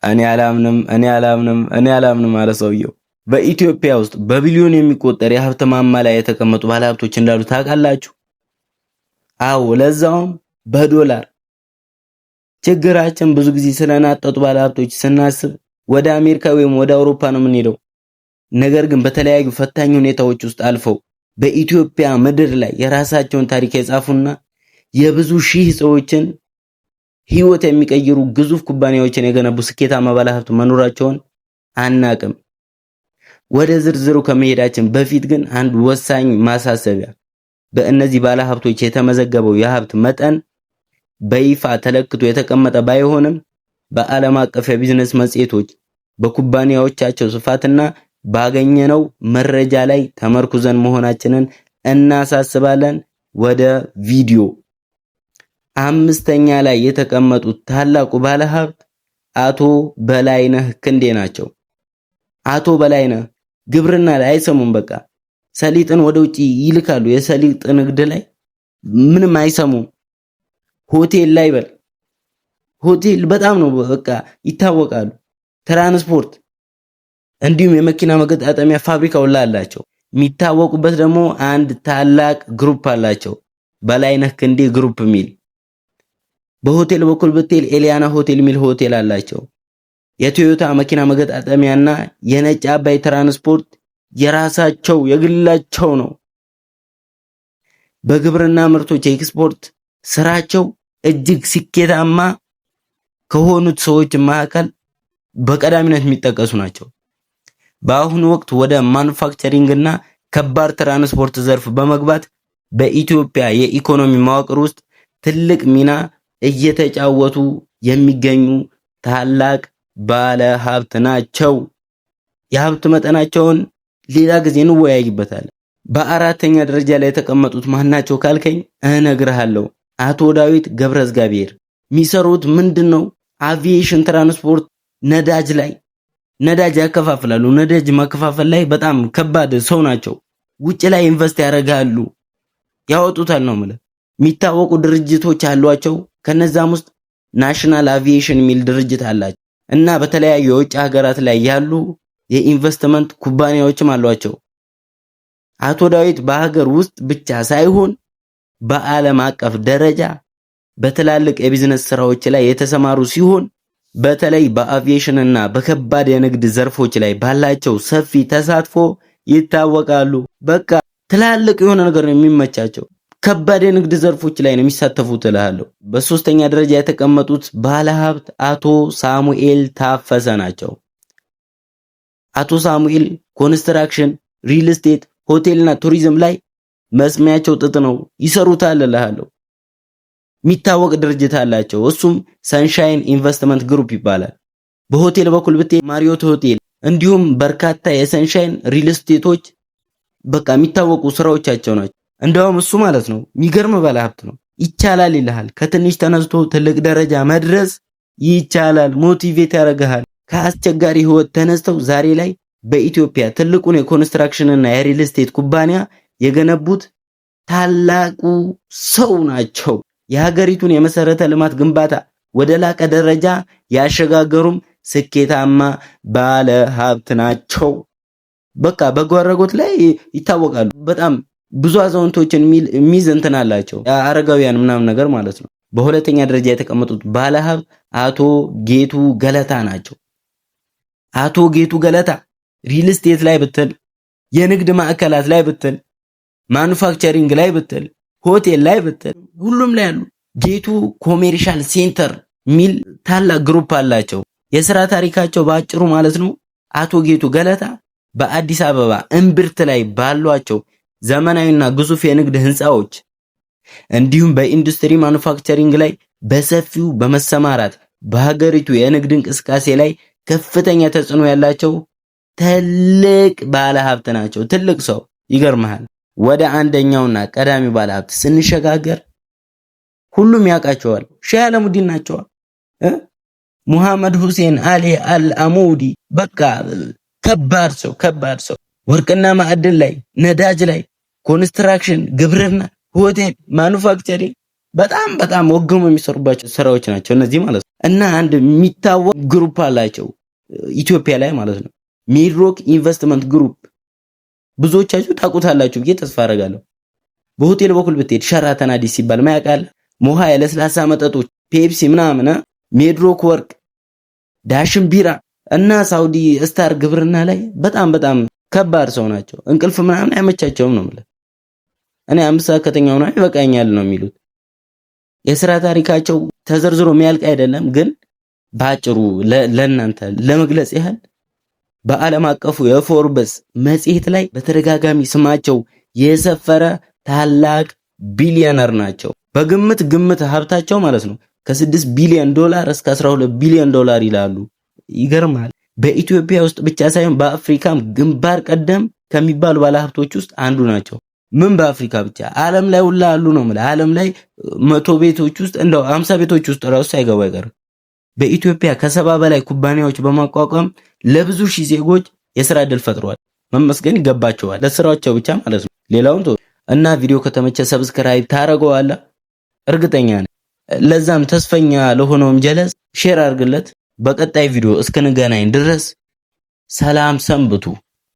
እኔ አላምንም አለ ሰውየው። በኢትዮጵያ ውስጥ በቢሊዮን የሚቆጠር የሀብት ማማ ላይ የተቀመጡ ባለሀብቶች እንዳሉ ታውቃላችሁ? አዎ፣ ለዛውም በዶላር። ችግራችን ብዙ ጊዜ ስለናጠጡ ባለሀብቶች ስናስብ ወደ አሜሪካ ወይም ወደ አውሮፓ ነው የምንሄደው። ነገር ግን በተለያዩ ፈታኝ ሁኔታዎች ውስጥ አልፈው በኢትዮጵያ ምድር ላይ የራሳቸውን ታሪክ የጻፉና የብዙ ሺህ ሰዎችን ህይወት የሚቀይሩ ግዙፍ ኩባንያዎችን የገነቡ ስኬታማ ባለሀብት መኖራቸውን አናቅም። ወደ ዝርዝሩ ከመሄዳችን በፊት ግን አንድ ወሳኝ ማሳሰቢያ፣ በእነዚህ ባለሀብቶች የተመዘገበው የሀብት መጠን በይፋ ተለክቶ የተቀመጠ ባይሆንም በዓለም አቀፍ የቢዝነስ መጽሔቶች በኩባንያዎቻቸው ስፋትና ባገኘነው መረጃ ላይ ተመርኩዘን መሆናችንን እናሳስባለን። ወደ ቪዲዮ። አምስተኛ ላይ የተቀመጡት ታላቁ ባለሀብት አቶ በላይነህ ክንዴ ናቸው። አቶ በላይነህ ግብርና ላይ አይሰሙም። በቃ ሰሊጥን ወደ ውጪ ይልካሉ። የሰሊጥ ንግድ ላይ ምንም አይሰሙም። ሆቴል ላይ ሆቴል በጣም ነው በቃ ይታወቃሉ። ትራንስፖርት እንዲሁም የመኪና መገጣጠሚያ ፋብሪካ ሁላ አላቸው። የሚታወቁበት ደግሞ አንድ ታላቅ ግሩፕ አላቸው፣ በላይነህ ክንዴ ግሩፕ ሚል። በሆቴል በኩል ብትል ኤሊያና ሆቴል ሚል ሆቴል አላቸው። የቶዮታ መኪና መገጣጠሚያና የነጭ አባይ ትራንስፖርት የራሳቸው የግላቸው ነው። በግብርና ምርቶች የኤክስፖርት ስራቸው እጅግ ስኬታማ ከሆኑት ሰዎች መካከል በቀዳሚነት የሚጠቀሱ ናቸው። በአሁኑ ወቅት ወደ ማኑፋክቸሪንግ እና ከባድ ትራንስፖርት ዘርፍ በመግባት በኢትዮጵያ የኢኮኖሚ መዋቅር ውስጥ ትልቅ ሚና እየተጫወቱ የሚገኙ ታላቅ ባለ ሀብት ናቸው። የሀብት መጠናቸውን ሌላ ጊዜ እንወያይበታለን። በአራተኛ ደረጃ ላይ የተቀመጡት ማናቸው ካልከኝ እነግርሃለሁ። አቶ ዳዊት ገብረእግዚአብሔር የሚሰሩት ምንድነው? አቪዬሽን ትራንስፖርት፣ ነዳጅ ያከፋፍላሉ። ነዳጅ ማከፋፈል ላይ በጣም ከባድ ሰው ናቸው። ውጭ ላይ ኢንቨስት ያደርጋሉ፣ ያወጡታል ነው ማለት። የሚታወቁ ድርጅቶች አሏቸው። ከነዛም ውስጥ ናሽናል አቪዬሽን የሚል ድርጅት አላቸው እና በተለያዩ የውጭ ሀገራት ላይ ያሉ የኢንቨስትመንት ኩባንያዎችም አሏቸው። አቶ ዳዊት በሀገር ውስጥ ብቻ ሳይሆን በዓለም አቀፍ ደረጃ በትላልቅ የቢዝነስ ስራዎች ላይ የተሰማሩ ሲሆን በተለይ በአቪዬሽን እና በከባድ የንግድ ዘርፎች ላይ ባላቸው ሰፊ ተሳትፎ ይታወቃሉ። በቃ ትላልቅ የሆነ ነገር ነው የሚመቻቸው። ከባድ የንግድ ዘርፎች ላይ ነው የሚሳተፉት እላለሁ። በሶስተኛ ደረጃ የተቀመጡት ባለሀብት አቶ ሳሙኤል ታፈሰ ናቸው። አቶ ሳሙኤል ኮንስትራክሽን፣ ሪል ስቴት፣ ሆቴልና ቱሪዝም ላይ መስሚያቸው ጥጥ ነው፣ ይሰሩታል እላለሁ። የሚታወቅ ድርጅት አላቸው። እሱም ሰንሻይን ኢንቨስትመንት ግሩፕ ይባላል። በሆቴል በኩል ብትሄድ ማሪዮት ሆቴል እንዲሁም በርካታ የሰንሻይን ሪል ስቴቶች በቃ የሚታወቁ ስራዎቻቸው ናቸው። እንደውም እሱ ማለት ነው የሚገርም ባለሀብት ነው። ይቻላል ይልሃል። ከትንሽ ተነስቶ ትልቅ ደረጃ መድረስ ይቻላል። ሞቲቬት ያደርግሃል። ከአስቸጋሪ ህይወት ተነስተው ዛሬ ላይ በኢትዮጵያ ትልቁን የኮንስትራክሽን እና የሪል ስቴት ኩባንያ የገነቡት ታላቁ ሰው ናቸው። የሀገሪቱን የመሰረተ ልማት ግንባታ ወደ ላቀ ደረጃ ያሸጋገሩም ስኬታማ ባለ ሀብት ናቸው። በቃ በጎ አድራጎት ላይ ይታወቃሉ። በጣም ብዙ አዛውንቶችን የሚይዝ እንትን አላቸው፣ አረጋውያን ምናምን ነገር ማለት ነው። በሁለተኛ ደረጃ የተቀመጡት ባለ ሀብት አቶ ጌቱ ገለታ ናቸው። አቶ ጌቱ ገለታ ሪል ስቴት ላይ ብትል፣ የንግድ ማዕከላት ላይ ብትል፣ ማኑፋክቸሪንግ ላይ ብትል፣ ሆቴል ላይ ብትል ሁሉም ላይ አሉ። ጌቱ ኮሜርሻል ሴንተር ሚል ታላቅ ግሩፕ አላቸው። የሥራ ታሪካቸው በአጭሩ ማለት ነው አቶ ጌቱ ገለታ በአዲስ አበባ እምብርት ላይ ባሏቸው ዘመናዊና ግዙፍ የንግድ ህንፃዎች እንዲሁም በኢንዱስትሪ ማኑፋክቸሪንግ ላይ በሰፊው በመሰማራት በሀገሪቱ የንግድ እንቅስቃሴ ላይ ከፍተኛ ተጽዕኖ ያላቸው ትልቅ ባለሀብት ናቸው። ትልቅ ሰው ይገርምሃል። ወደ አንደኛውና ቀዳሚ ባለሀብት ስንሸጋገር ሁሉም ያውቃቸዋል። ሼህ አለሙዲን ናቸው። ሙሐመድ ሁሴን አሊ አልአሙዲ በቃ ከባድ ሰው ወርቅና ማዕድን ላይ፣ ነዳጅ ላይ፣ ኮንስትራክሽን፣ ግብርና፣ ሆቴል፣ ማኑፋክቸሪንግ በጣም ወግሞ የሚሰሩባቸው ስራዎች ናቸው እነዚህ ማለት ነው። እና አንድ የሚታወቅ ግሩፕ አላቸው ኢትዮጵያ ላይ ማለት ነው። ሚድሮክ ኢንቨስትመንት ግሩፕ ብዙዎቻችሁ ታውቁታላችሁ ብዬ ተስፋ አደርጋለሁ። በሆቴል በኩል ብትሄድ ሸራተን አዲስ ሲባል ማያውቃል። ሞሃ የለስላሳ መጠጦች፣ ፔፕሲ ምናምን፣ ሚድሮክ ወርቅ፣ ዳሽን ቢራ እና ሳውዲ ስታር ግብርና ላይ በጣም በጣም ከባድ ሰው ናቸው። እንቅልፍ ምናምን አይመቻቸውም ነው ማለት። እኔ 5 ሰዓት ከተኛው ነው ይበቃኛል ነው የሚሉት። የሥራ ታሪካቸው ተዘርዝሮ የሚያልቅ አይደለም፣ ግን ባጭሩ ለእናንተ ለመግለጽ ያህል በዓለም አቀፉ የፎርበስ መጽሔት ላይ በተደጋጋሚ ስማቸው የሰፈረ ታላቅ ቢሊዮነር ናቸው። በግምት ሀብታቸው ማለት ነው ከ6 ቢሊዮን ዶላር እስከ 12 ቢሊዮን ዶላር ይላሉ። ይገርማል። በኢትዮጵያ ውስጥ ብቻ ሳይሆን በአፍሪካም ግንባር ቀደም ከሚባሉ ባለሀብቶች ውስጥ አንዱ ናቸው። ምን በአፍሪካ ብቻ ዓለም ላይ ሁላ አሉ ነው ማለት። ዓለም ላይ 100 ቤቶች ውስጥ እንደው 50 ቤቶች ውስጥ ራሱ ሳይገቡ አይቀርም። በኢትዮጵያ ከ70 በላይ ኩባንያዎች በማቋቋም ለብዙ ሺህ ዜጎች የሥራ ዕድል ፈጥረዋል። መመስገን ይገባቸዋል ለስራቸው ብቻ ማለት ነው። ሌላውን እና ቪዲዮ ከተመቸ ሰብስክራይብ ታረገዋለህ እርግጠኛ ነኝ። ለዛም ተስፈኛ ለሆነውም ጀለስ ሼር አድርግለት። በቀጣይ ቪዲዮ እስከንገናኝ ድረስ ሰላም ሰንብቱ።